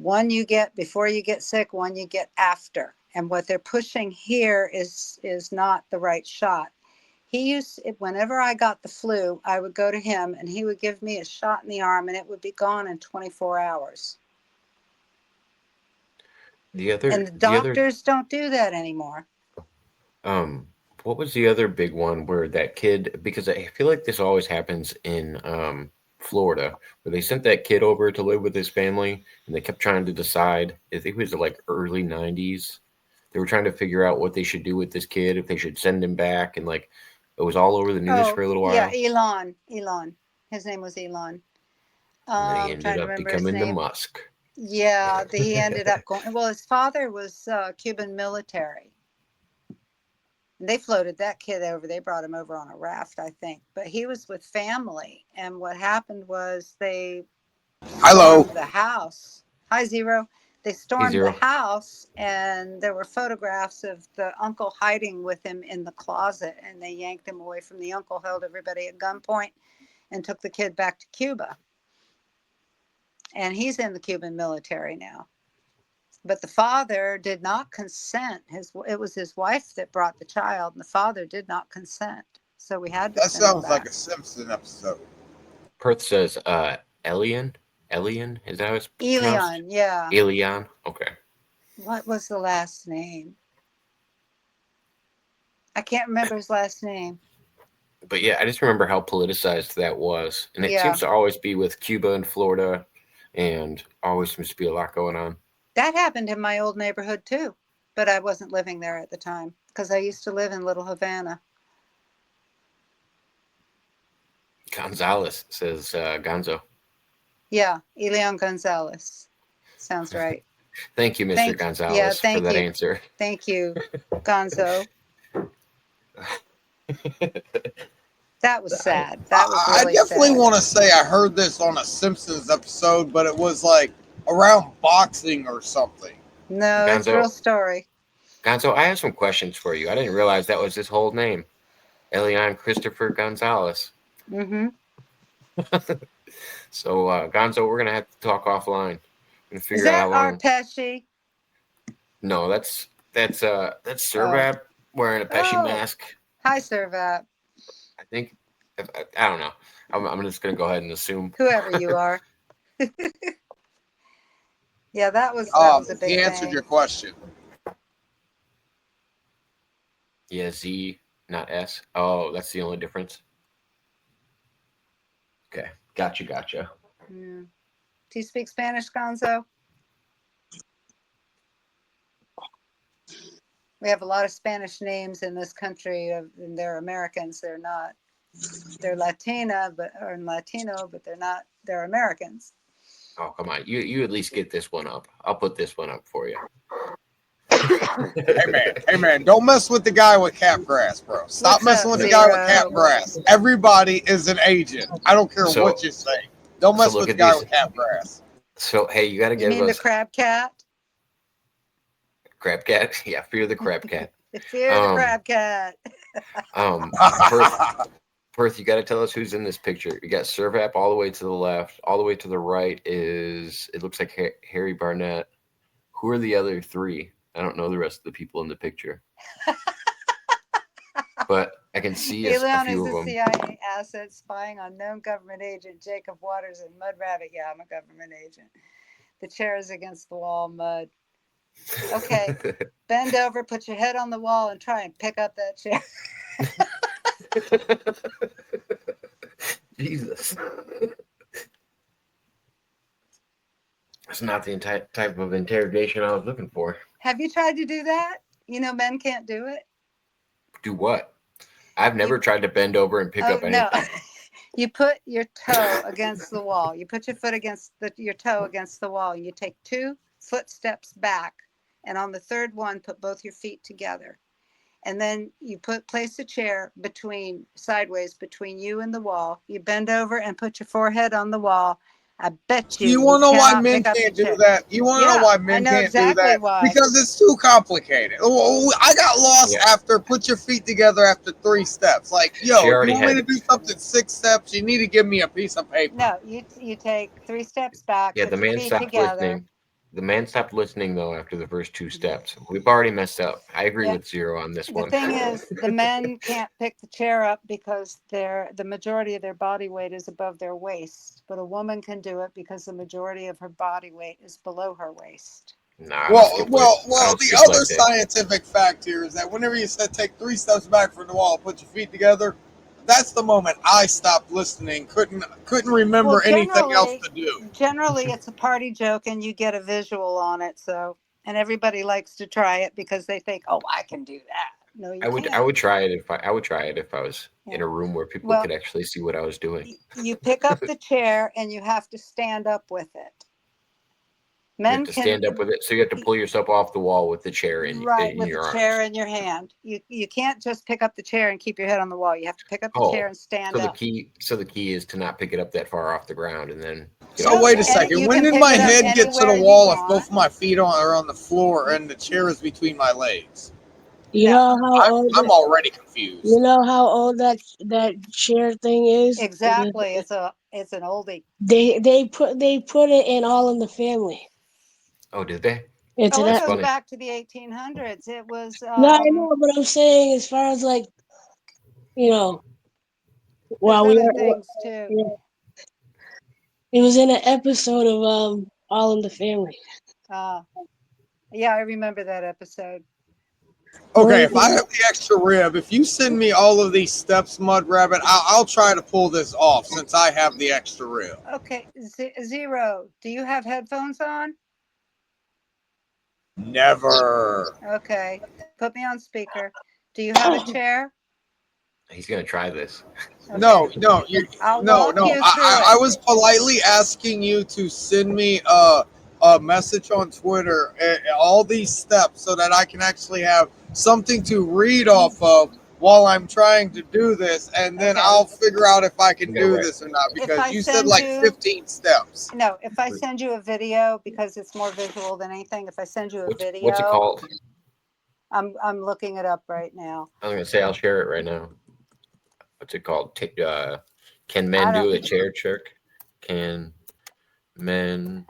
One you get before you get sick, one you get after. And what they're pushing here is not the right shot. He used, whenever I got the flu, I would go to him and he would give me a shot in the arm and it would be gone in 24 hours. And the doctors don't do that anymore. What was the other big one where that kid, because I feel like this always happens in Florida, where they sent that kid over to live with his family and they kept trying to decide, I think it was like early 90s. They were trying to figure out what they should do with this kid, if they should send him back. And like, it was all over the news for a little while. Yeah, Elon. His name was Elon. And then he Trying ended to up remember his becoming the name. Musk. Yeah, he ended up going. Well, his father was Cuban military. They floated that kid over. They brought him over on a raft, I think. But he was with family. And what happened was they stormed the house. Hi, Zero. They stormed the house, and there were photographs of the uncle hiding with him in the closet. And they yanked him away from the uncle, held everybody at gunpoint, and took the kid back to Cuba. And he's in the Cuban military now. But the father did not consent. It was his wife that brought the child, and the father did not consent. So we had to. That sounds like a Simpson episode. Perth says, Elian, is that how it's pronounced? Elion, yeah. Elion, okay. What was the last name? I can't remember his last name. But yeah, I just remember how politicized that was. And it seems to always be with Cuba and Florida, and always seems to be a lot going on. That happened in my old neighborhood too, but I wasn't living there at the time because I used to live in Little Havana. Gonzalez says Gonzo. Yeah, Elian Gonzalez. Sounds right. Thank you, Mr. Gonzalez, for that answer. Thank you, Gonzo. That was sad. That was really I definitely sad. want to say I heard this on a Simpsons episode, but it was like around boxing or something. No, it's a real story. Gonzo, I have some questions for you. I didn't realize that was his whole name. Elian Christopher Gonzalez. Mm-hmm. So, Gonzo, we're going to have to talk offline and figure out how long. Art Pesci? No, that's Servap wearing a Pesci mask. Hi, Servap. I think, I don't know. I'm just going to go ahead and assume. Whoever you are. Yeah, that was a big thing. He answered your question. Yeah, Z, not S. Oh, that's the only difference. Okay, gotcha. Yeah. Do you speak Spanish, Gonzo? We have a lot of Spanish names in this country, and they're Americans. They're not. They're Latino, but they're not. They're Americans. Oh, come on. You at least get this one up. I'll put this one up for you. Hey man, don't mess with the guy with capgrass, bro. Stop messing with the guy with capgrass. Everybody is an agent. I don't care what you say. Don't mess with the guy with capgrass. So, hey, you got to give us... You mean the crab cat? Crab cat? Yeah, fear the crab cat. Fear the crab cat. Perth, you got to tell us who's in this picture. You got Servap all the way to the left. All the way to the right it looks like Harry Barnett. Who are the other three? I don't know the rest of the people in the picture. But I can see a few of them. CIA asset spying on known government agent Jacob Waters and Mudrabbit. Yeah, I'm a government agent. The chair is against the wall, Mud. Okay, bend over, put your head on the wall, and try and pick up that chair. Jesus. That's not the type of interrogation I was looking for. Have you tried to do that? You know, men can't do it. Do what? I've never tried to bend over and pick up anything. No. You put your toe against the wall. You put your foot against your toe against the wall, and you take 2 footsteps back. And on the third one, put both your feet together. And then you place a chair sideways between you and the wall. You bend over and put your forehead on the wall. I bet you. You want to know why men can't do that? You want to know why men can't do that? Why. Because it's too complicated. I got lost after put your feet together after 3 steps. Like, yo, if you want me to do something 6 steps, you need to give me a piece of paper. No, you take 3 steps back. Yeah, the man stopped listening. The man stopped listening though after the first 2 steps. We've already messed up. I agree Yeah. with Zero on this The one. thing is, the men can't pick the chair up because the majority of their body weight is above their waist. But a woman can do it because the majority of her body weight is below her waist. Nah, Well, the other scientific fact here is that whenever you said take 3 steps back from the wall, put your feet together, that's the moment I stopped listening. Couldn't remember anything else to do. Generally, it's a party joke, and you get a visual on it. So, and everybody likes to try it because they think, "Oh, I can do that." No, you can't. I would try it if I was in a room where people could actually see what I was doing. You pick up the chair, and you have to stand up with it. Men you have to stand up with it, so you have to pull yourself off the wall with the chair in your arms. Chair in your hand. You can't just pick up the chair and keep your head on the wall. You have to pick up the chair and stand up. So the key is to not pick it up that far off the ground, and then. So wait a second. When did my head get to the wall if both of my feet are on the floor and the chair is between my legs? You know how old I'm already confused. You know how old that chair thing is? Exactly. It's an oldie. They put it in All in the Family. Oh, did they? It goes back to the 1800s. It was. No, I know, but I'm saying as far as like, well, things too. Yeah. It was in an episode of All in the Family. Yeah, I remember that episode. Okay, if I have the extra rib, if you send me all of these steps, Mudrabbit, I'll try to pull this off since I have the extra rib. Okay, Zero, do you have headphones on? Never. Okay, put me on speaker. Do you have a chair? He's gonna try this. Okay. No. I was politely asking you to send me a message on Twitter, all these steps, so that I can actually have something to read off of while I'm trying to do this, and then I'll figure out if I can do this or not, because you said like 15 steps. No, if I send you a video, because it's more visual than anything, if I send you a video. What's it called? I'm looking it up right now. I was gonna say I'll share it right now. What's it called? Can men do a chair trick? Can men?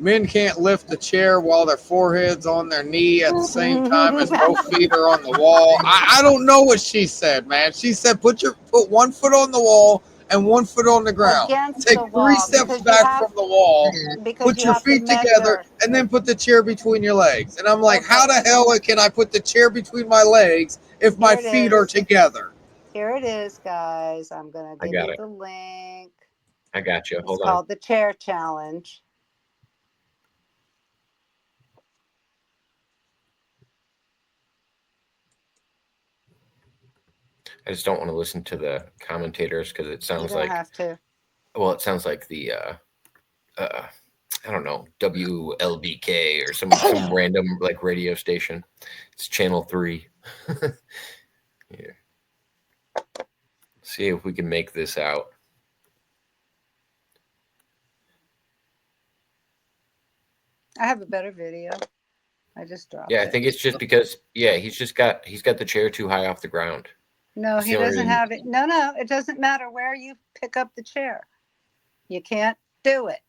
Men can't lift the chair while their forehead's on their knee at the same time as both feet are on the wall. I don't know what she said, man. She said put 1 foot on the wall and 1 foot on the ground. Take 3 steps back from the wall, put your feet together, and then put the chair between your legs. And I'm like, how the hell can I put the chair between my legs if my feet are together? Here it is, guys. I'm going to give you the link. I got you. Hold on. It's called the Chair Challenge. I just don't want to listen to the commentators because it sounds like. You don't have to. Well, it sounds like the, I don't know, WLBK or some random like radio station. It's channel 3. Yeah. See if we can make this out. I have a better video. I just dropped it. I think it's just because he's got the chair too high off the ground. No, he doesn't have it. No, it doesn't matter where you pick up the chair. You can't do it.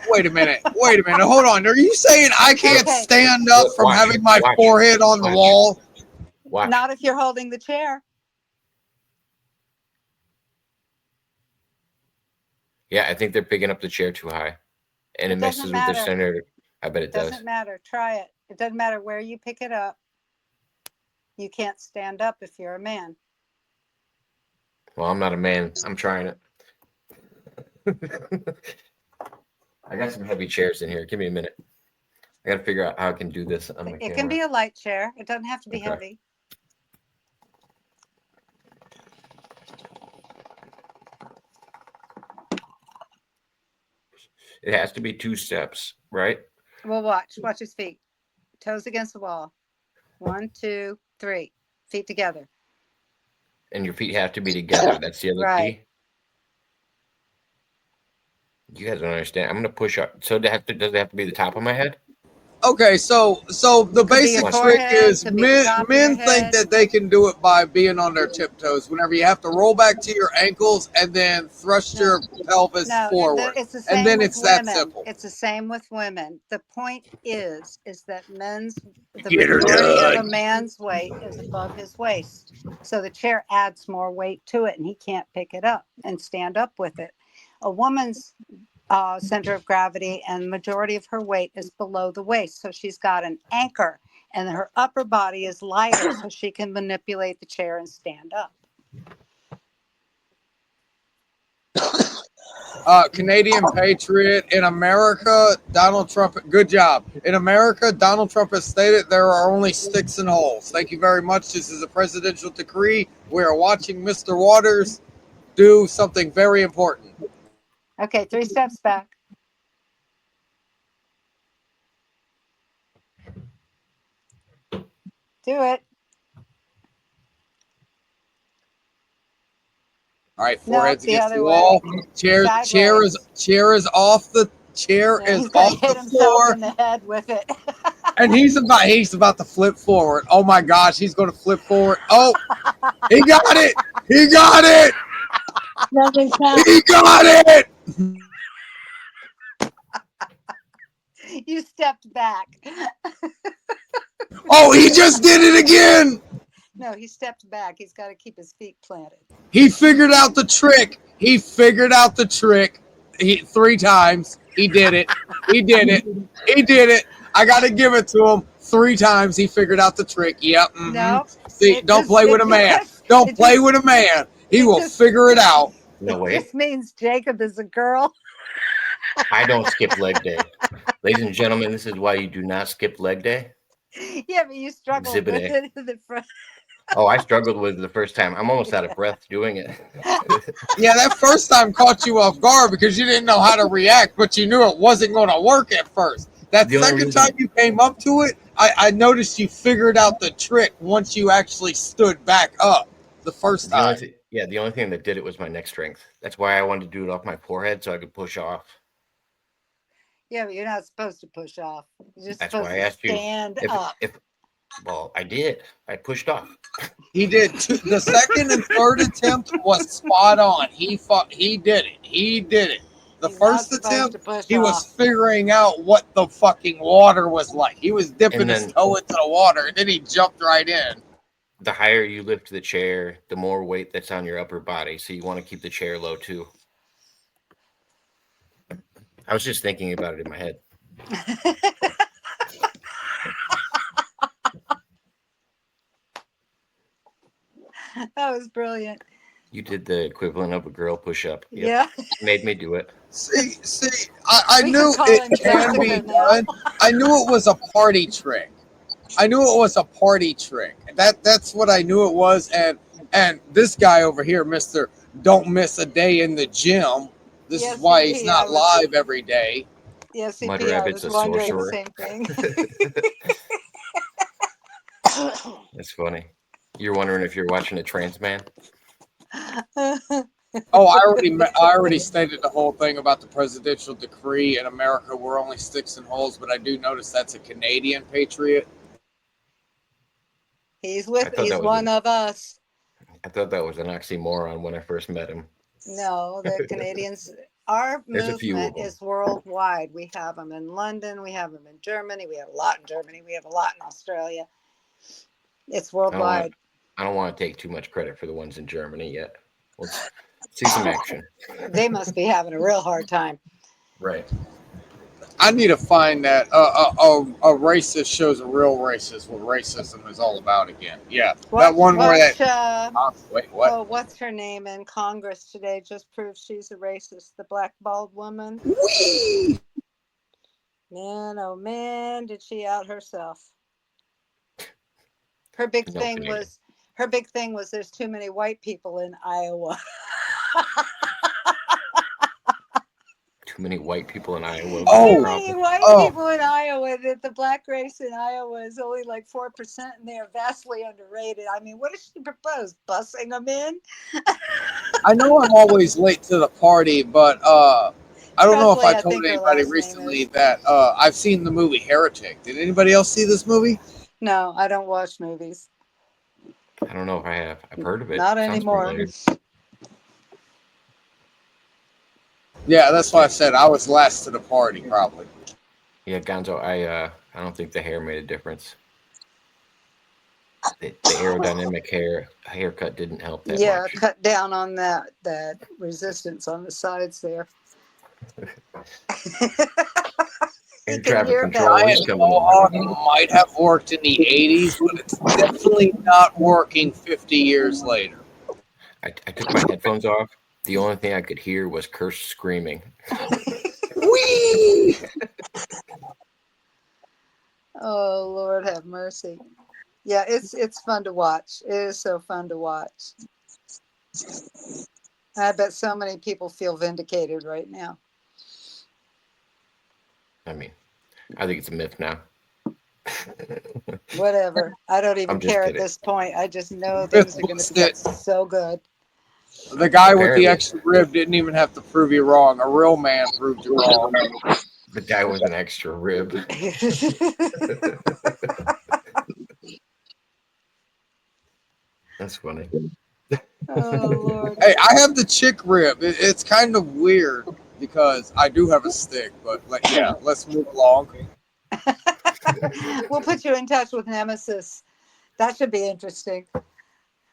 Wait a minute. Hold on. Are you saying I can't stand up from having my forehead on the wall? Not if you're holding the chair. Yeah, I think they're picking up the chair too high. And it messes with their center. I bet it does. It doesn't matter. Try it. It doesn't matter where you pick it up. You can't stand up if you're a man. Well, I'm not a man. I'm trying it. I got some heavy chairs in here. Give me a minute. I got to figure out how I can do this on my camera. It can be a light chair. It doesn't have to be heavy. It has to be 2 steps, right? Well, watch his feet. Toes against the wall. 1, 2, 3. Feet together. And your feet have to be together. That's the other key. You guys don't understand. I'm going to push up. So does it have to be the top of my head? Okay, so the Could be your basic trick forehead, is could be the top of your men think head. that they can do it by being on their tiptoes. Whenever you have to roll back to your ankles and then thrust your pelvis No, forward, it's the and same then with it's that women. simple. It's the same with women. The point is that the Get her majority of a done. man's weight is above his waist. So the chair adds more weight to it and he can't pick it up and stand up with it. A woman's center of gravity and majority of her weight is below the waist. So she's got an anchor and her upper body is lighter so she can manipulate the chair and stand up. Canadian patriot. In America, Donald Trump. Good job. In America, Donald Trump has stated there are only sticks and holes. Thank you very much. This is a presidential decree. We are watching Mr. Waters do something very important. Okay, 3 steps back. Do it. All right, No, forehead's the against the other wall. way. Chair is off the chair Yeah, is he's gonna off the hit himself floor, in the head with it. and he's about to flip forward. Oh my gosh, he's going to flip forward. Oh, he got it! He got it! Nothing counts. He got it! You stepped back. Oh, he just did it again! No, he stepped back. He's got to keep his feet planted. He figured out the trick. He figured out the trick. 3 times. He did it. He did it. He did it. I got to give it to him. 3 times he figured out the trick. Yep. Mm-hmm. No. See, don't play with a man. Don't play with a man. He will figure it out. No way. This means Jacob is a girl. I don't skip leg day. Ladies and gentlemen, this is why you do not skip leg day. Yeah, but you struggled Exhibit with A. it in the front. Oh, I struggled with it the first time. I'm almost out of breath doing it. Yeah, that first time caught you off guard because you didn't know how to react, but you knew it wasn't going to work at first. That second time you came up to it, I noticed you figured out the trick once you actually stood back up the first time. The only thing that did it was my neck strength. That's why I wanted to do it off my forehead so I could push off. Yeah, but you're not supposed to push off. You're just That's supposed why I to asked stand you. up. Well, I did. I pushed off. He did. The second and third attempt was spot on. He did it. He did it. The first attempt, he was figuring out what the fucking water was like. He was dipping his toe into the water, and then he jumped right in. The higher you lift the chair, the more weight that's on your upper body. So you want to keep the chair low too. I was just thinking about it in my head. That was brilliant. You did the equivalent of a girl push-up. Yep. Yeah. Made me do it. See, I knew it can be done. I knew it was a party trick. That's what I knew it was. And this guy over here, Mr. Don't Miss a Day in the Gym. This is why he's not live every day. Yeah, CP, I was wondering the same thing. That's funny. You're wondering if you're watching a trans man? Oh, I already stated the whole thing about the presidential decree in America. We're only sticks and holes, but I do notice that's a Canadian patriot. He's one of us. I thought that was an oxymoron when I first met him. No, the Canadians, our movement is worldwide. We have them in London. We have them in Germany. We have a lot in Germany. We have a lot in Australia. It's worldwide. I don't want to take too much credit for the ones in Germany yet. Let's see some action. They must be having a real hard time. Right. I need to find that a racist shows a real racist, what racism is all about again. Yeah, that one where that. Wait, what? Oh, what's her name in Congress today? Just proved she's a racist. The black bald woman. Whee! Man, oh man, did she out herself? Her big thing was there's too many white people in Iowa. Too many white people in Iowa. Too many white people in Iowa. That the black race in Iowa is only like 4%, and they are vastly underrated. I mean, what does she propose? Busing them in? I know I'm always late to the party, but I don't know if Presley, I I told think her anybody last name recently is. that I've seen the movie Heretic. Did anybody else see this movie? No, I don't watch movies. I don't know if I have. I've heard of it. Not Sounds anymore. familiar. Yeah, that's why I said I was last to the party, probably. Yeah, Gonzo, I don't think the hair made a difference. The aerodynamic haircut didn't help that Yeah, much. cut down on that resistance on the sides there. You Air can traffic hear control, better. he's Giant coming mohawk over. might have worked in the 80s, but it's definitely not working 50 years later. I took my headphones off. The only thing I could hear was Curse screaming. Whee! Oh Lord, have mercy. Yeah, it's fun to watch. It is so fun to watch. I bet so many people feel vindicated right now. I mean, I think it's a myth now. Whatever. I don't even I'm just care at kidding. this point. I just know Myth things are going was to get that so good. the guy with the Apparently. extra rib didn't even have to prove you wrong. A real man proved you wrong. The guy with an extra rib. That's funny. Oh Lord. Hey, I have the chick rib. It's kind of weird because I do have a stick, but like, yeah, let's move along. We'll put you in touch with Nemesis. That should be interesting.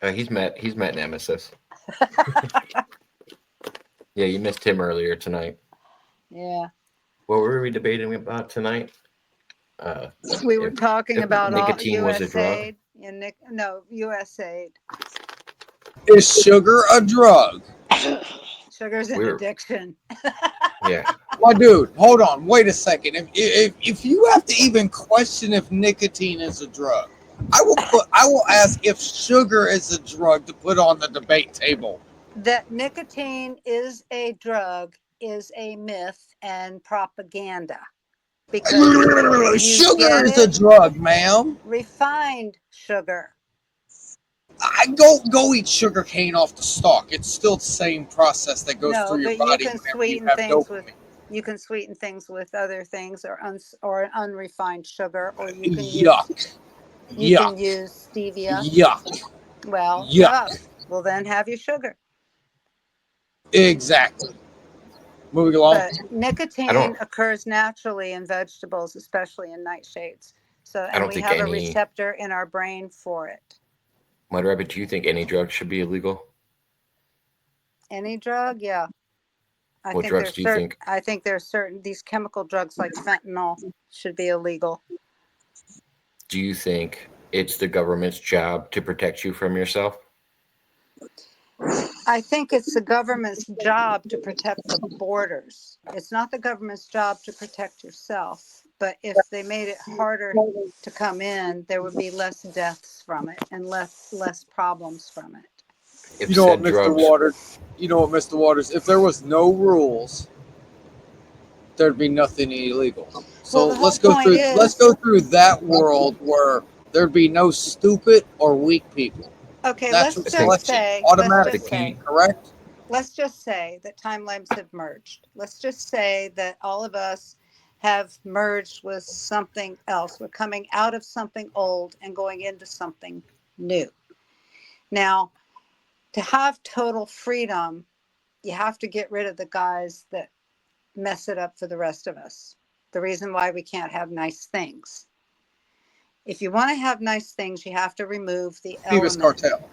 He's met Nemesis. Yeah, you missed him earlier tonight. Yeah. What were we debating about tonight? We were If talking about all nicotine was a drug. USAID and USAID. Is sugar a drug? Sugar's an addiction. Yeah. My dude, hold on, wait a second. If you have to even question if nicotine is a drug, I will ask if sugar is a drug to put on the debate table. That nicotine is a drug is a myth and propaganda. Because you Sugar get is a it drug, ma'am. refined sugar. I go eat sugar cane off the stalk. It's still the same process that goes No, through your but you body can whenever you sweeten have things with other things or unrefined sugar, or you can Yuck. use stevia. Yuck. Well, Yuck. Well, then have your sugar. Exactly. Moving along. But nicotine occurs naturally in vegetables, especially in nightshades. So, and we have a receptor in our brain for it. Mudrabbit, do you think any drug should be illegal? Any drug, yeah. What drugs do you think? I think there's certain these chemical drugs like fentanyl should be illegal. Do you think it's the government's job to protect you from yourself? I think it's the government's job to protect the borders. It's not the government's job to protect yourself. But if they made it harder to come in, there would be less deaths from it and less problems from it. You know what, Mr. Waters? If there was no rules, there'd be nothing illegal. So let's go through that world where there'd be no stupid or weak people. Okay, Natural let's selection, just say, automatic, correct? Let's just say that timelines have merged. Let's just say that all of us have merged with something else. We're coming out of something old and going into something new. Now, to have total freedom, you have to get rid of the guys that mess it up for the rest of us. The reason why we can't have nice things. If you want to have nice things, you have to remove the element. Cartel.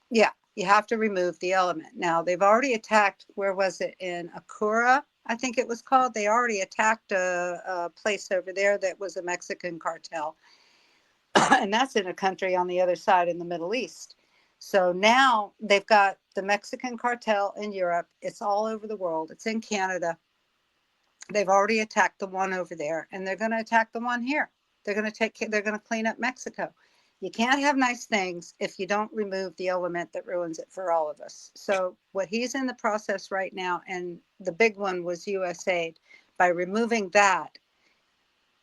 Yeah, you have to remove the element. Now, they've already attacked, where was it? In Acura, I think it was called. They already attacked a place over there that was a Mexican cartel. And that's in a country on the other side in the Middle East. So now they've got the Mexican cartel in Europe. It's all over the world. It's in Canada. They've already attacked the one over there, and they're going to attack the one here. They're going to clean up Mexico. You can't have nice things if you don't remove the element that ruins it for all of us. So what he's in the process right now, and the big one was USAID, by removing that,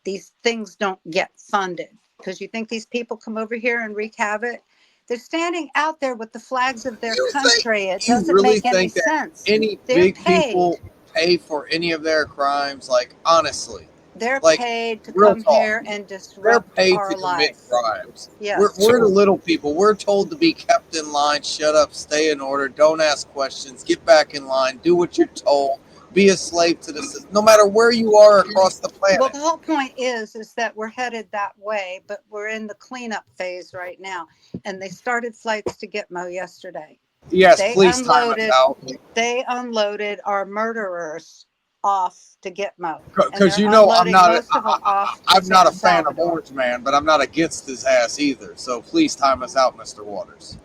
these things don't get funded. Because you think these people come over here and wreak havoc? They're standing out there with the flags of their country. It doesn't make any sense. Any big people pay for any of their crimes? Like, honestly, They're like, paid to real come talk. here and They're disrupt paid our to commit life. crimes. Yes. We're the little people. We're told to be kept in line, shut up, stay in order, don't ask questions, get back in line, do what you're told, be a slave to the system, no matter where you are across the Well, planet. the whole point is that we're headed that way, but we're in the cleanup phase right now. And they started flights to Gitmo yesterday. Yes, They please time us unloaded. out. They unloaded our murderers off to Gitmo, and Because they're I'm unloading not, most of them off to I'm not a San fan of Salvador. Orange Man, but I'm not against his ass either. So please time us out, Mr. Waters.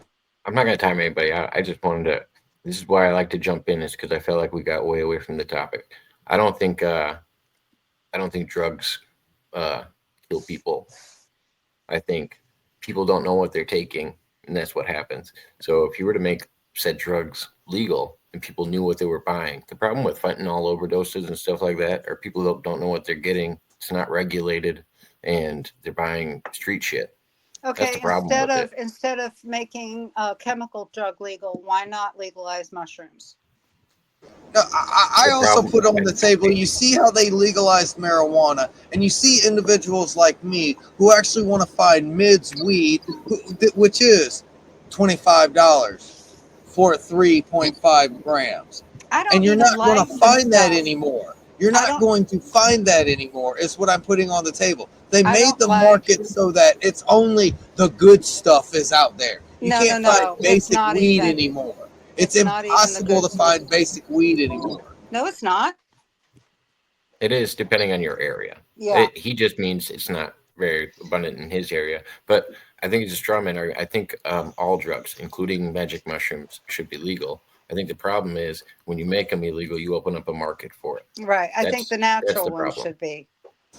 I'm not going to time anybody out. I just wanted to. This is why I like to jump in, is because I felt like we got way away from the topic. I don't think drugs kill people. I think people don't know what they're taking, and that's what happens. So if you were to make said drugs legal and people knew what they were buying, the problem with fentanyl overdoses and stuff like that are people don't know what they're getting. It's not regulated, and they're buying street shit. That's Okay, the problem with it. instead of making a chemical drug legal, why not legalize mushrooms? No, I The also problem put on with the it, table, you see how they legalized marijuana, and you see individuals like me who actually want to find mids weed, which is $25 for 3.5 grams. I And don't you're even not going like to the find that stuff. anymore. You're I not don't. going to find that anymore, is what I'm putting on the table. They I made don't the like. market so that it's only the good stuff is out there. You No, no, can't find no. It's basic not weed even. anymore. It's It's not even the impossible good to stuff. find basic weed anymore. No, it's not. it is depending on your area. Yeah. He just means it's not very abundant in his area. But I think it's a straw man argument. I think all drugs, including magic mushrooms, should be legal. I think the problem is when you make them illegal, you open up a market for it. Right. I think the That's natural the one problem. should be.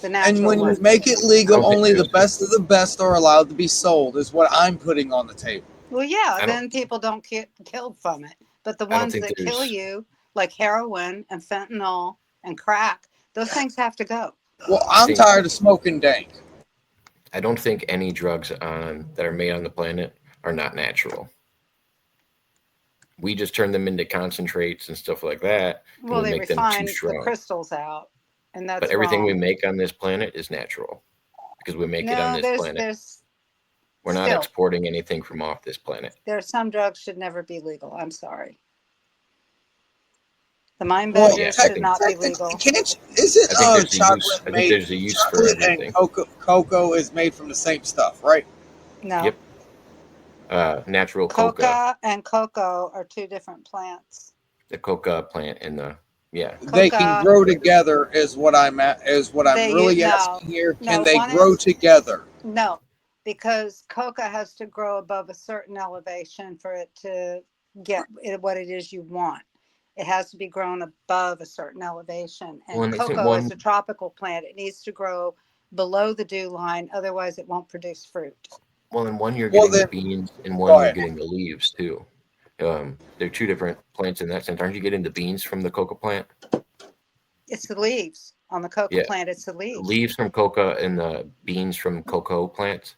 The And natural when you one. make it I legal, don't think only the there's. best of the best are allowed to be sold, is what I'm putting on the table. Well, yeah, I don't. then people don't get killed from it. But the I don't ones think that kill there's. you, like heroin and fentanyl and crack, those things have to go. Well, I I'm think. tired of smoking dank. I don't think any drugs that are made on the planet are not natural. We just turn them into concentrates and stuff like that, and Well, we they make them too refine the strong. crystals out, and But that's everything we wrong. make on this planet is natural because we make it on No, this planet. there's We're not still exporting anything from off this planet. there's some drugs should never be legal. I'm sorry. The mind Well, Yeah, benders I should think. not be technically, legal. isn't I think there's a chocolate use. I think made? there's a use for Chocolate and everything. cocoa is made from the same stuff, right? No. Yep. Natural coca, Coca and cocoa are two different plants. the coca plant, and They can Coca, grow together, is what I'm at. Is what I'm really no, asking here. Can no, they one grow is together? no, because coca has to grow above a certain elevation for it to get what it is you want. It has to be grown above a certain elevation. And One isn't cocoa is one. a tropical plant. It needs to grow below the dew line, otherwise it won't produce fruit. Well, in one you're Well, getting the then beans, and go one you're ahead. getting the leaves too. They're two different plants in that sense. Aren't you getting the beans from the coca plant? It's the leaves on the coca Yeah, plant. It's the the leaves. leaves from coca and the beans from cocoa plants.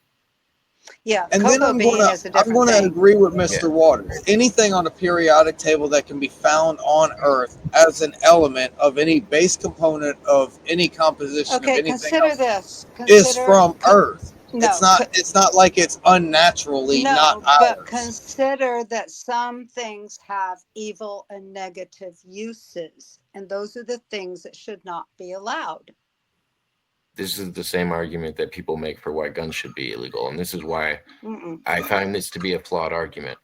Yeah, And then cocoa bean is a I'm different gonna thing. agree with Yeah. Mr. Waters. Anything on the periodic table that can be found on Earth as an element of any base component of any composition of Okay, anything consider else this. is from Earth. No, It's not like it's unnaturally not no, but ours. consider that some things have evil and negative uses, and those are the things that should not be allowed. This is the same argument that people make for why guns should be illegal, and this is why Mm-mm. I find this to be a flawed argument.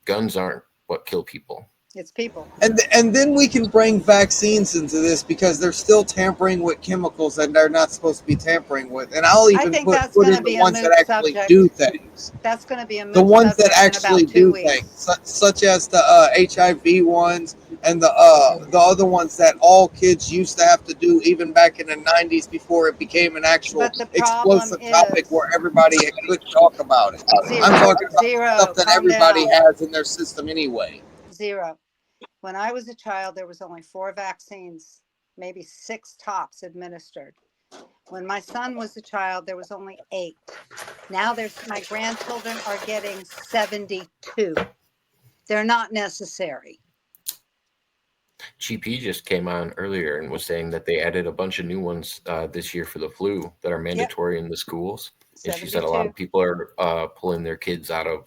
Guns aren't what kill people. It's people. And then we can bring vaccines into this because they're still tampering with chemicals that they're not supposed to be tampering with. And I'll I even think put that's going to in the be a ones that moot actually subject. do things. That's going to be a The moot ones that subject in actually about 2 do weeks. things, such as the HIV ones and the other ones that all kids used to have to do even back in the 90s before it became an actual But the problem explosive topic is where everybody could talk about it. zero. I'm talking about Zero. stuff that Calm everybody down. has in their system anyway. Zero. When I was a child, there was only 4 vaccines, maybe 6 tops administered. When my son was a child, there was only 8. Now my grandchildren are getting 72. They're not necessary. GP just came on earlier and was saying that they added a bunch of new ones this year for the flu that are mandatory in the schools. And she said a lot 72 of people are pulling their kids out of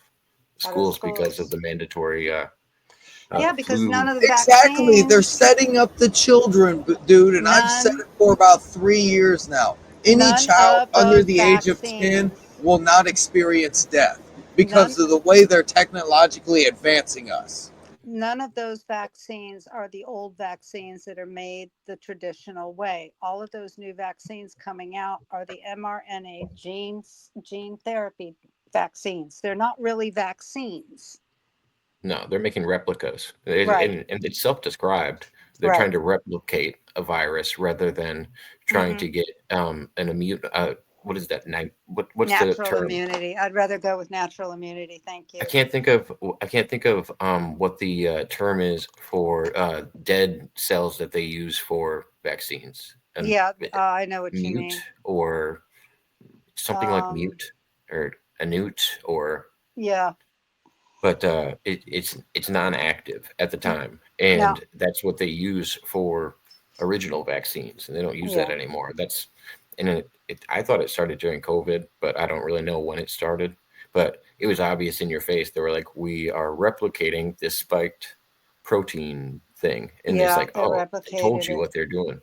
schools because of schools. the mandatory Yeah, because flu. none of the Exactly. They're vaccines, setting up the children, dude. And I've said none, it for about 3 years now. Any none child of under those the age of 10 vaccines, will not experience death none, because of the way they're technologically advancing us. none of those vaccines are the old vaccines that are made the traditional way. All of those new vaccines coming out are the mRNA gene therapy vaccines. They're not really vaccines. No, they're making replicas. Right, And it's self-described. They're right. trying to replicate a virus rather than trying to Hmm. get an immune. What is that? What's the Natural term? immunity. I'd rather go with natural immunity. Thank I you. can't think of what the term is for dead cells that they use for vaccines. And Yeah, I know what you mute mean. or something like Um, mute or a newt or yeah, but it's non-active at the time, no, and that's what they use for original vaccines, and they don't use that yeah. anymore. That's and I thought it started during COVID, but I don't really know when it started. But it was obvious in your face. They were like, "We are replicating this spiked protein thing," and it's Yeah, like, they "Oh, I told replicated you it. what they're doing."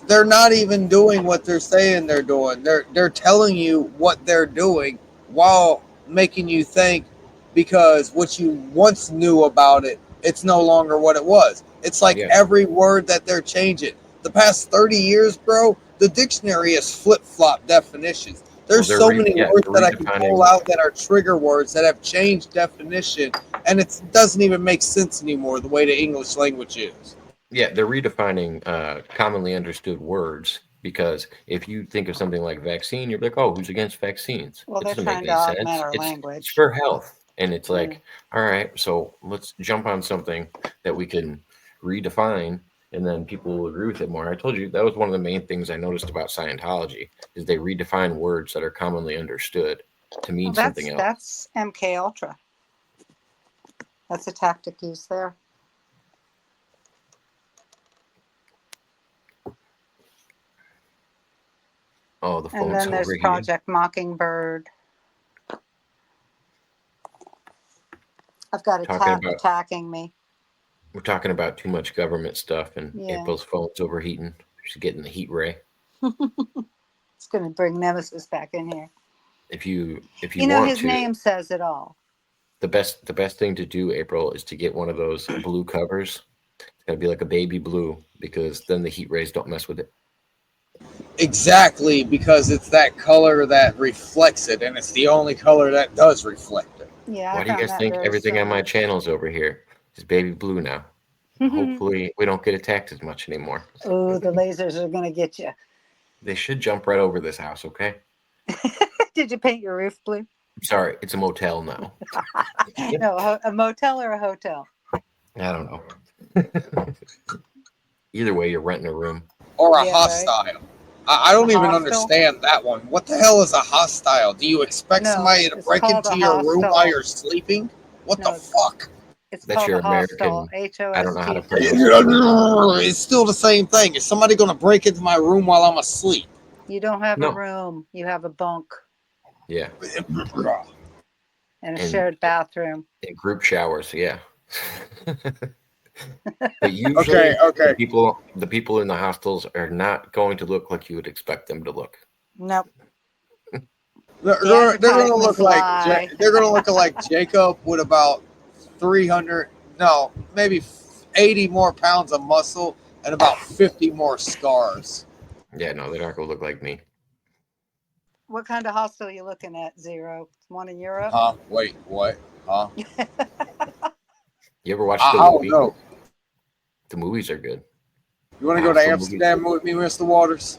They're not even doing what they're saying they're doing. They're telling you what they're doing while making you think because what you once knew about it, it's no longer what it was. It's like Yeah, every word that they're changing. The past 30 years, bro, the dictionary has flip-flop definitions. well, There's so many words they're that I can pull redefining. out that are trigger words that have changed definition, and it doesn't even make sense anymore the way the English language is. Yeah, they're redefining commonly understood words because if you think of something like vaccine, you're like, oh, who's against vaccines? Well, It they're doesn't make trying to any augment sense. our It's language. for health. And it's Mm. like, all right, so let's jump on something that we can redefine and then people will agree with it more. I told you that was one of the main things I noticed about Scientology is they redefine words that are commonly understood to Well, mean something else. that's MK Ultra. That's a tactic used there. Oh, the And phone's then there's overheating. Project Mockingbird. I've got a Talking cat about attacking me. we're talking about too much government stuff and Yeah, April's phone's overheating. She's getting the heat ray. it's going to bring Nemesis back in here. If you You know, want his to, name says it all. the best thing to do, April, is to get one of those blue covers. It's gotta be like a baby blue because then the heat rays don't mess with it. Exactly, because it's that color that reflects it, and it's the only color that does reflect it. Yeah, I Why do you found guys that think very everything on my similar. channel's over here is baby blue now? Hopefully we don't get attacked as much anymore. Oh, the lasers are going to get you. They should jump right over this house, okay? Did you paint your roof blue? Sorry, it's a motel now. No, a motel or a hotel? I don't know. Either way, you're renting a room. Or a Yeah, right. hostile. I don't A even hostel? understand that one. What the hell is a hostile? Do you expect No, somebody to it's break called a into your room while hostel. you're sleeping? What the No, fuck? it's That's called your a hostel. American. I don't know how to pronounce it. HOSTL. It's still the same thing. Is somebody going to break into my room while I'm asleep? You don't have a No. room. You have a bunk Yeah. and a And shared bathroom. in group showers, yeah. But Okay, usually okay. the people in the hostels are not going to look like you would expect them to look. Nope. They're, The they're going to look advertisements like lie. they're going to look like Jacob with about 300, no, maybe 80 more pounds of muscle and about 50 more scars. Yeah, no, they're not gonna look like me. What kind of hostel are you looking at, Zero? One in Europe? Huh? Wait, what? Huh? You ever watch the I don't movie? know. The movies are good. You want to go to Hostel movies. Amsterdam with me, Mr. Waters?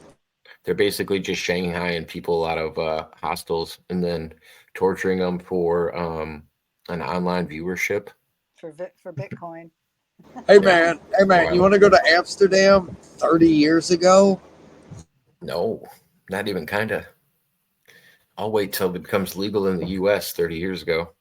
They're basically just Shanghaiing people out of hostels and then torturing them for an online viewership. For Bitcoin. Hey Yeah. man, you Wow. want to go to Amsterdam 30 years ago? No, not even kinda. I'll wait till it becomes legal in the US 30 years ago.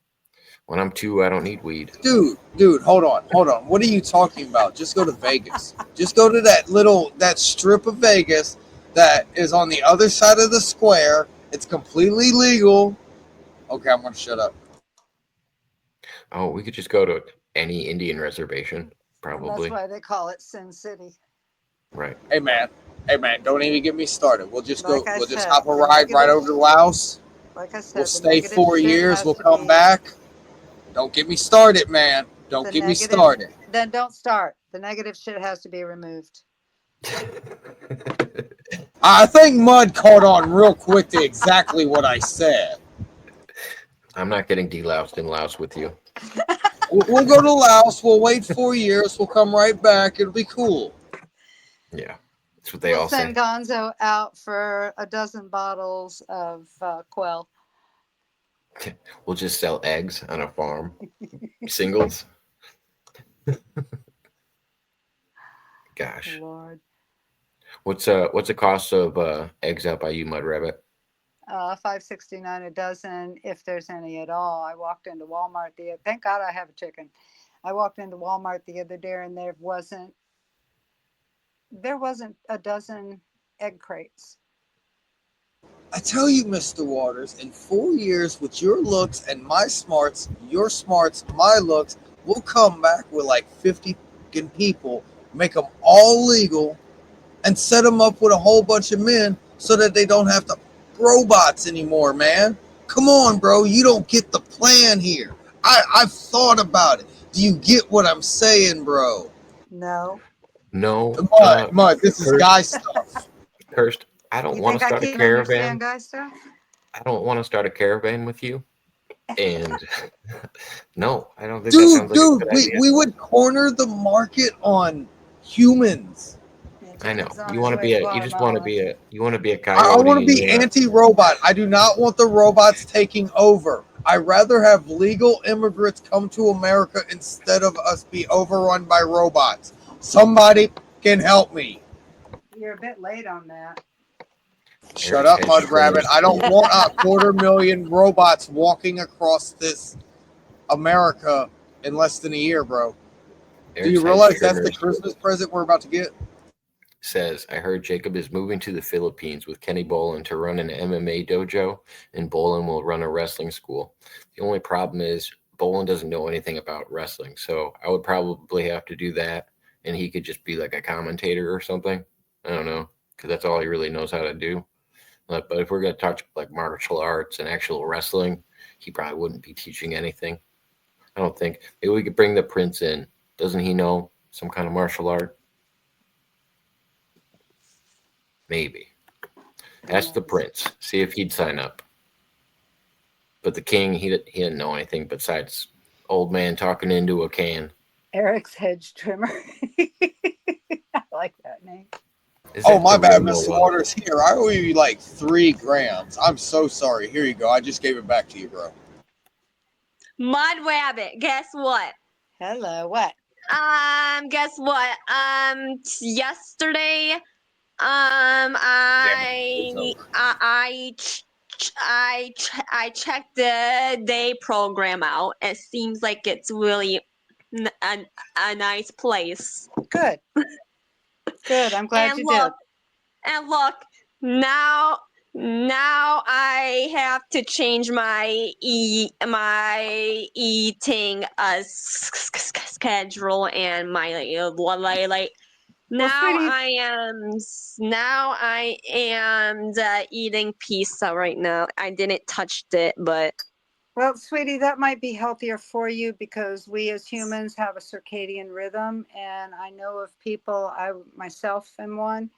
When I'm 2, I don't need weed. Dude, hold on. What are you talking about? Just go to Vegas. Just go to that strip of Vegas that is on the other side of the square. It's completely legal. Okay, I'm gonna shut up. Oh, we could just go to any Indian reservation, And probably. that's why they call it Sin City. Right. Hey man, don't even get me started. We'll just Like go. I We'll just said, hop a the ride right negative, over to Laos. like I We'll said, the stay negative 4 shit years. has We'll to come be back. Don't get me started, man. Don't the get me negative. started. Then don't start. The negative shit has to be removed. I think Mud caught on real quick to exactly what I said. I'm not getting deloused in Laos with you. We'll go to Laos. We'll wait 4 years. We'll come right back. It'll be cool. Yeah, that's what they We'll all say. send Gonzo out for a dozen bottles of Quell. We'll just sell eggs on a farm, singles. Gosh, Lord. what's the cost of eggs out by you, Mudrabbit? $5.69 a dozen, if there's any at all. I walked into Walmart thank God I have a chicken. I walked into Walmart the other day and there wasn't a dozen egg crates. I tell you, Mr. Waters, in 4 years with your looks and my smarts, your smarts, my looks, we'll come back with like 50 people, make them all legal, and set them up with a whole bunch of men so that they don't have to robots anymore, man. Come on, bro. You don't get the plan here. I've thought about it. Do you get what I'm saying, bro? No. No, Mud, this is guy stuff. Kirst, I don't You want to think I start a can't understand caravan. guy stuff? I don't want to start a caravan with you. And no, I don't think that sounds like a Dude, good we, idea. we would corner the market on humans. I know He's on you his want to way be to a. You just want to Guatemala. be a. You want to be a I coyote. want to be anti-robot. I do not want the robots taking over. I'd rather have legal immigrants come to America instead of us be overrun by robots. Somebody can help me. You're a bit late on that. Shut Eric's up, head Mudrabbit. trims. I don't want 250,000 robots walking across this America in less than a year, bro. Do you Eric's hedge realize that's the trimmers Christmas present we're about to get? says, I heard Jacob is moving to the Philippines with Kenny Bolin to run an MMA dojo, and Bolin will run a wrestling school. The only problem is Bolin doesn't know anything about wrestling, so I would probably have to do that, and he could just be like a commentator or something. I don't know, because that's all he really knows how to do. But if we're going to talk like martial arts and actual wrestling, he probably wouldn't be teaching anything. I don't think. Maybe we could bring the prince in. Doesn't he know some kind of martial art? Maybe. Ask the prince. See if he'd sign up. But the king, he didn't know anything besides old man talking into a can. Eric's hedge trimmer. I like that name. Oh, my bad, real Mr. Noelle? Waters. Here, I owe you like 3 grams. I'm so sorry. Here you go. I just gave it back to you, bro. Mudrabbit, guess what? Hello, what? Guess what? Yesterday, I checked the day program out. It seems like it's really a nice place. Good. Good. I'm glad And you look, did. and look, now I have to change my eating schedule and my like. Now sweetie. I am eating pizza right now. I didn't touch it, but Well, sweetie, that might be healthier for you because we as humans have a circadian rhythm. And I know of people, I myself am one,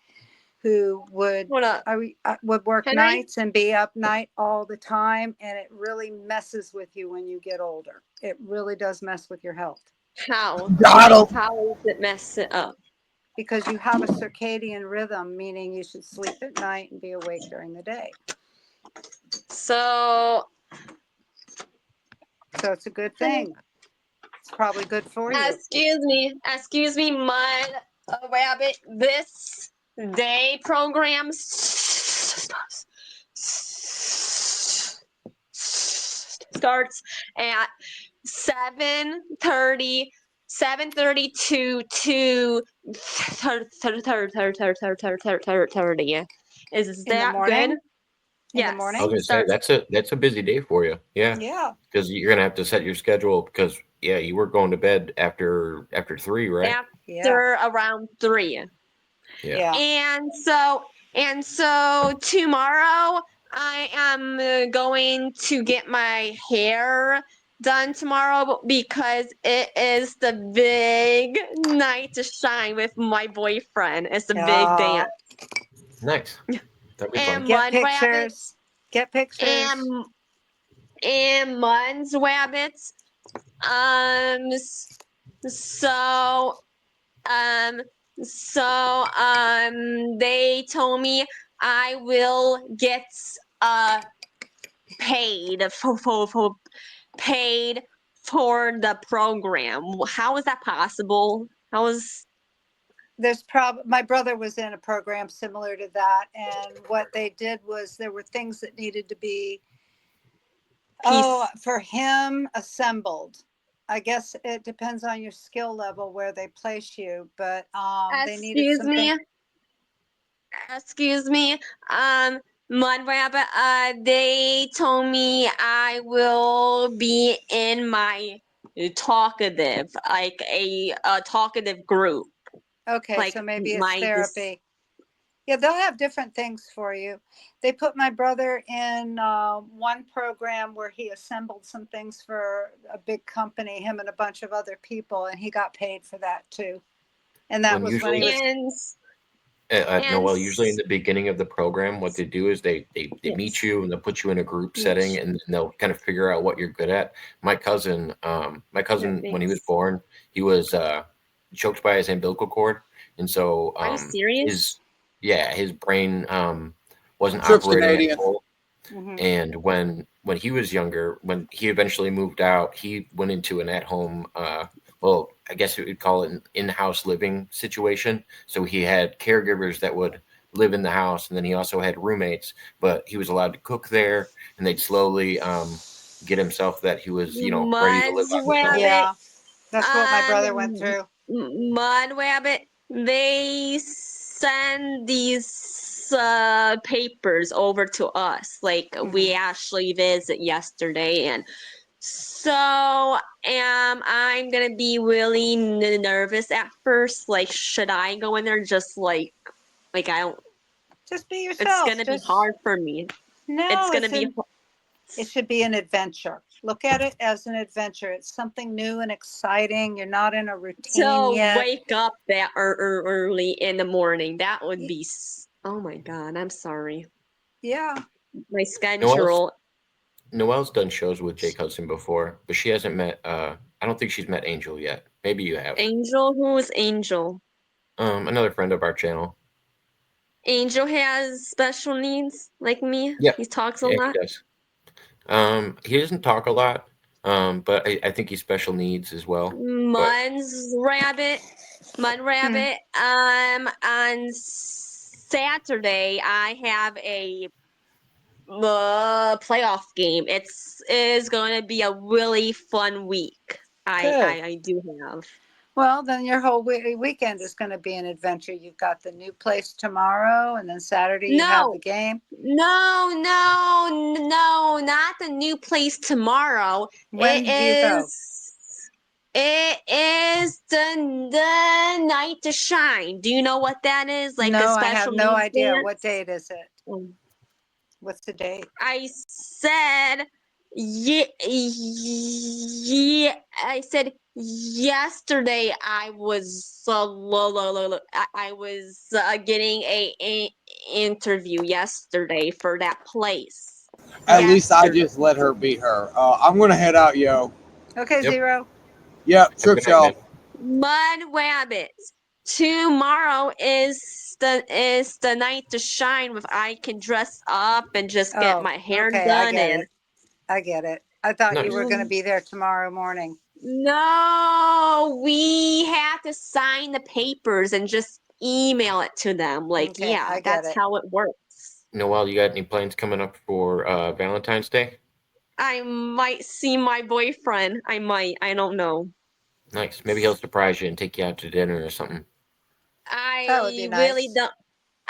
who would hold up. I would work Can nights and be up night all the time. And it really messes with you when you get older. It really does mess with your health. How? Got him. How does it mess it up? Because you have a circadian rhythm, meaning you should sleep at night and be awake during the day. So it's a good thing. It's probably good for you. Excuse me, Mud Rabbit. This day program starts at 7:30 to 2:30. Is In the that good? morning? In the Yes. I was morning? gonna say Start that's a busy day for you. Yeah, Yeah. because you're gonna have to set your schedule because you were going to bed after 3, right? Yeah. after around 3. Yeah. Yeah. And so tomorrow I am going to get my hair done tomorrow because it is the big night to shine with my boyfriend. It's the big Oh, dance. Nice. That'd be And fun. get Mud Rabbits pictures. Get pictures. and Mud's Rabbits. Um s- so Um, they told me I will get paid paid for the program. How is that possible? How is There's my brother was in a program similar to that, and what they did was there were things that needed to be peace? for him assembled. I guess it depends on your skill level where they place you, but they needed Excuse something. me. Excuse me. Mud Rabbit. They told me I will be in my talkative, like a talkative group. Okay, Like so maybe it's my this therapy. Yeah, they'll have different things for you. They put my brother in one program where he assembled some things for a big company, him and a bunch of other people, and he got paid for that too. And that When was when he usually was, and Noel, usually in and the beginning of the program, what they do is they meet yes, you and they'll put you in a group setting yes, and then they'll kind of figure out what you're good at. My cousin, when he was thanks. born, he was choked by his umbilical cord, and so Are you serious? his brain wasn't True operating at Canadian. full. Mhm. And when he was younger, when he eventually moved out, he went into an at-home, well, I guess we would call it an in-house living situation. So he had caregivers that would live in the house, and then he also had roommates. But he was allowed to cook there, and they'd slowly get himself that he was, ready to live Mud's on his own. Rabbit, Yeah, that's what my brother went through. Mud Rabbit, they send these papers over to us. Like we actually visit yesterday, and so I'm gonna be really nervous at first. Like, should I go in there just like I don't? Just be It's yourself. gonna be Just hard for me. It's no, gonna be it should be an adventure. Look at it as an adventure. It's something new and exciting. You're not in a routine to yet. wake up that early in the morning. That would be. Oh my god! I'm sorry. Yeah. My Noel's schedule. Noel's done shows with Jake Hudson before, but she hasn't met. I don't think she's met Angel yet. Maybe you have. Angel, who is Angel? Another friend of our channel. Angel has special needs like me. Yeah, He talks a yeah, lot. he does. He doesn't talk a lot, but I think he's special needs as well. But Mud's rabbit, Mud Hmm. Rabbit. On Saturday I have a playoff game. It's is going to be a really fun week. Good. I do have. Well, then your whole weekend is going to be an adventure. You've got the new place tomorrow, and then Saturday you have the No, game. no, not the new place tomorrow. It When do you go? is it is the night to shine. Do you know what that is? Like the No, I have special no needs idea. What dance? date is it? Um, What's the date? I said yeah, I said yesterday I was I was getting a interview yesterday for that place. At least I Yesterday. just let her be her. I'm gonna head out, yo. Okay, yep. Zero. Yep, Have a good trips, night, man. y'all. Mud Rabbits. Tomorrow is the night to shine with I can dress up and just get Oh, my hair okay. I done get and it. I get it. I thought you Nice. were going to be there tomorrow morning. no, we have to sign the papers and just email it to them. Like, Okay, yeah, I get that's it. how it works. Noel, you got any plans coming up for Valentine's Day? I might see my boyfriend. I might. I don't know. Nice. Maybe he'll surprise you and take you out to dinner or something. That would be I really nice. don't.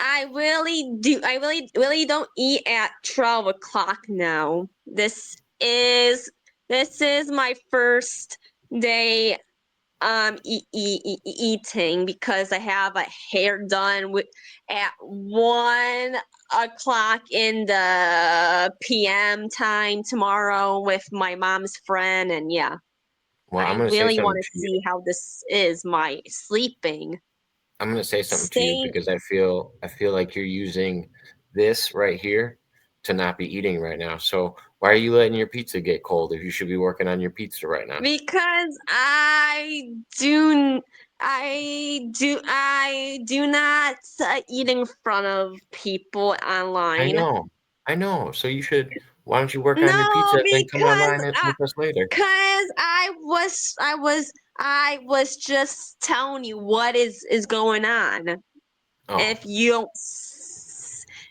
I really don't eat at 12 o'clock now. This is my first day eating because I have a hair done at 1 o'clock in the PM time tomorrow with my mom's friend, and yeah, Well, I I'm going to say really want something to to you. see how this is my sleeping. I'm going to say something to you Staying because I feel like you're using this right here to not be eating right now. So why are you letting your pizza get cold if you should be working on your pizza right now? because I do not eat in front of people online. I know. So you should. Why don't you work on your No, pizza and then come online with us later? because I was just telling you what is going on. Oh, If you don't,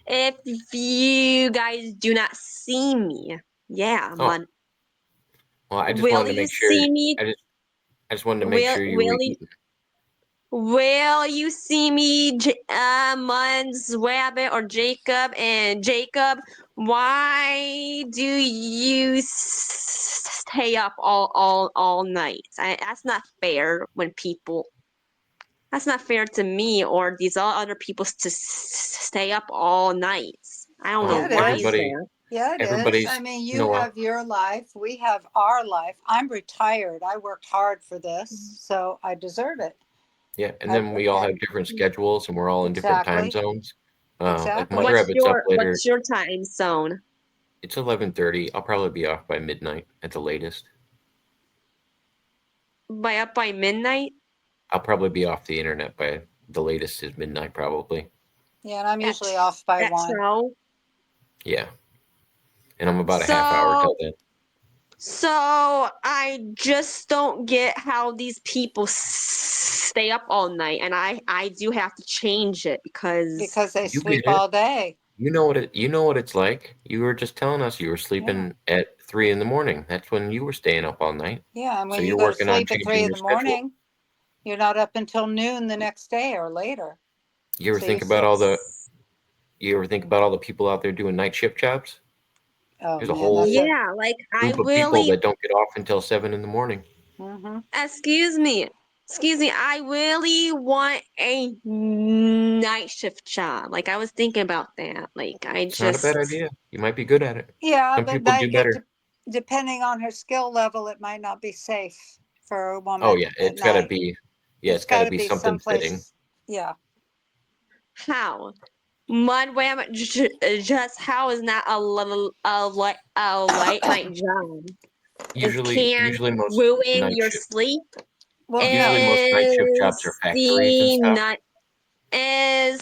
if you guys do not see me, yeah, oh. man. Well, I just Will wanted to you make sure. see me? I just wanted to make sure you were eating. Will you see me, Muns, Rabbit, or Jacob? And Jacob, why do you stay up all night? That's not fair when people. That's not fair to me or these other people to stay up all night. I don't know Yeah, Well, it why is is. everybody, that. Yeah, it is. I everybody's mean, you Noah. have your life. We have our life. I'm retired. I worked hard for this, so I deserve it. Yeah, and then we all have different schedules, and we're all in different time Exactly. zones. Like Exactly. Mudrabbit's up later. What's your time zone? It's 11:30. I'll probably be off by midnight at the latest. By midnight? I'll probably be off the internet by the latest is midnight, probably. Yeah, and I'm At usually off by at 1. 12? Yeah, and I'm about a half hour till So then. so I just don't get how these people stay up all night, and I do have to change it because Because they You get sleep it. all day. You know what You know what it's like. You were just telling us you were Yeah. sleeping at 3 in the morning. That's when you were staying up all night. Yeah, and So when you you're go to working on sleep at 3 changing in your the schedule. morning, you're not up until noon the next day or later. You ever So you think about all sleep. the You ever think about all the people out there doing night shift jobs? Oh There's a man, that's whole a. yeah, like I group of people really that don't get off until 7 in the morning. Mm-hmm. excuse me. Excuse me, I really want a night shift job. Like I was thinking about that. Like I It's not a bad just idea. You might be good at it. Yeah, Some but people do like better. depending on her skill level, it might not be safe for a Oh woman yeah, at it's got to night. be. Yeah, It's it's got got to to be be something fitting. someplace. Yeah. how Mudwam just how is not a light night job? It can Usually most ruin night your shift. sleep. Well, no. Usually most night shift jobs are Is factories and the stuff. night is